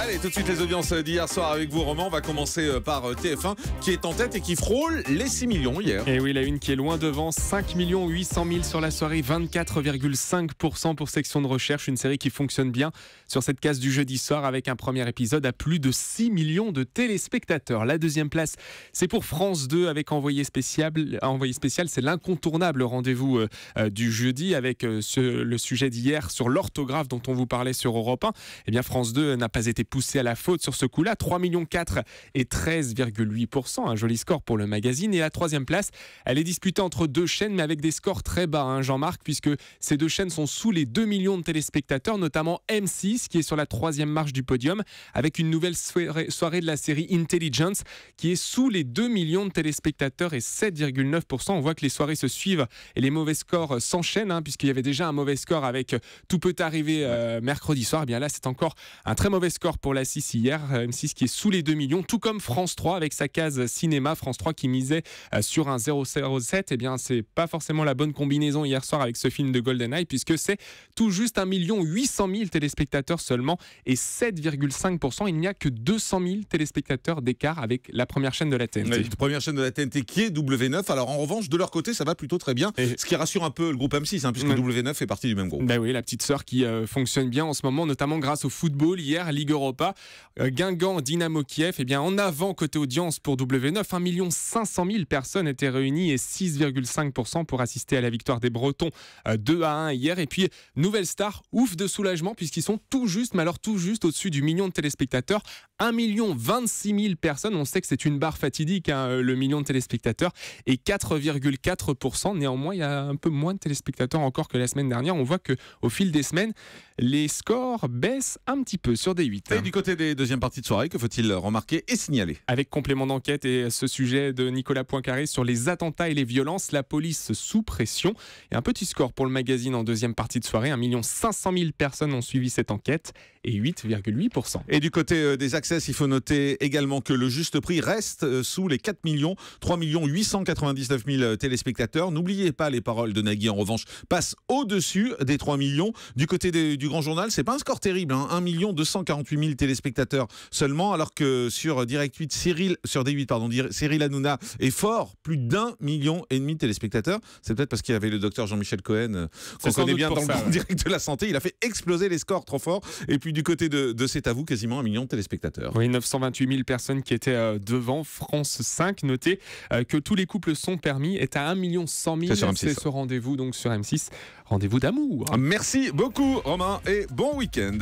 Allez, tout de suite les audiences d'hier soir avec vous, Romain. On va commencer par TF1 qui est en tête et qui frôle les 6 millions hier. Et oui, la une qui est loin devant, 5 800 000 sur la soirée, 24,5% pour Section de recherche. Une série qui fonctionne bien sur cette case du jeudi soir avec un premier épisode à plus de 6 millions de téléspectateurs. La deuxième place, c'est pour France 2 avec Envoyé spécial. C'est l'incontournable rendez-vous du jeudi avec le sujet d'hier sur l'orthographe dont on vous parlait sur Europe 1. Eh bien, France 2 n'a pas été poussé à la faute sur ce coup-là. 3,4 millions et 13,8%. Un joli score pour le magazine. Et la troisième place, elle est disputée entre deux chaînes, mais avec des scores très bas, Jean-Marc, puisque ces deux chaînes sont sous les 2 millions de téléspectateurs, notamment M6, qui est sur la troisième marche du podium, avec une nouvelle soirée de la série Intelligence, qui est sous les 2 millions de téléspectateurs et 7,9%. On voit que les soirées se suivent et les mauvais scores s'enchaînent, puisqu'il y avait déjà un mauvais score avec Tout peut arriver mercredi soir. Et bien là, c'est encore un très mauvais score pour la 6 hier. M6 qui est sous les 2 millions, tout comme France 3 avec sa case cinéma. France 3 qui misait sur un 007. Eh bien, c'est pas forcément la bonne combinaison hier soir avec ce film de GoldenEye, puisque c'est tout juste 1 800 000 téléspectateurs seulement et 7,5%. Il n'y a que 200 000 téléspectateurs d'écart avec la première chaîne de la TNT. La première chaîne de la TNT qui est W9. Alors en revanche, de leur côté, ça va plutôt très bien. Ce qui rassure un peu le groupe M6, puisque W9 fait partie du même groupe. Ben oui, la petite sœur qui fonctionne bien en ce moment, notamment grâce au football. Hier, Ligue Europa, Guingamp, Dynamo Kiev, eh bien, en avant côté audience pour W9, 1 500 000 personnes étaient réunies et 6,5% pour assister à la victoire des Bretons 2-1 hier. Et puis, nouvelle star, ouf de soulagement, puisqu'ils sont tout juste au-dessus du million de téléspectateurs. 1 26 000 personnes, on sait que c'est une barre fatidique, le million de téléspectateurs, et 4,4%. Néanmoins, il y a un peu moins de téléspectateurs encore que la semaine dernière. On voit qu'au fil des semaines, les scores baissent un petit peu sur D8. Et du côté des deuxièmes parties de soirée, que faut-il remarquer et signaler? Avec complément d'enquête et ce sujet de Nicolas Poincaré sur les attentats et les violences, la police sous pression. Et un petit score pour le magazine en deuxième partie de soirée. 1 500 000 personnes ont suivi cette enquête et 8,8%. Et du côté des Access, il faut noter également que le juste prix reste sous les 4 millions, 3 899 000 téléspectateurs. N'oubliez pas, les paroles de Nagui, en revanche, passent au-dessus des 3 millions. Du côté du Grand Journal, c'est pas un score terrible, 1 248 000 téléspectateurs seulement, alors que sur D8, Cyril Hanouna est fort, plus d'1,5 million de téléspectateurs. C'est peut-être parce qu'il y avait le docteur Jean-Michel Cohen, qu'on connaît bien dans le monde direct de la santé. Il a fait exploser les scores trop fort. Et puis du côté de C'est à vous, quasiment 1 million de téléspectateurs. Oui, 928 000 personnes qui étaient devant. France 5, notez que tous les couples sont permis, est à 1 100 000. C'est ce rendez-vous donc sur M6. Rendez-vous d'amour. Merci beaucoup Romain et bon week-end.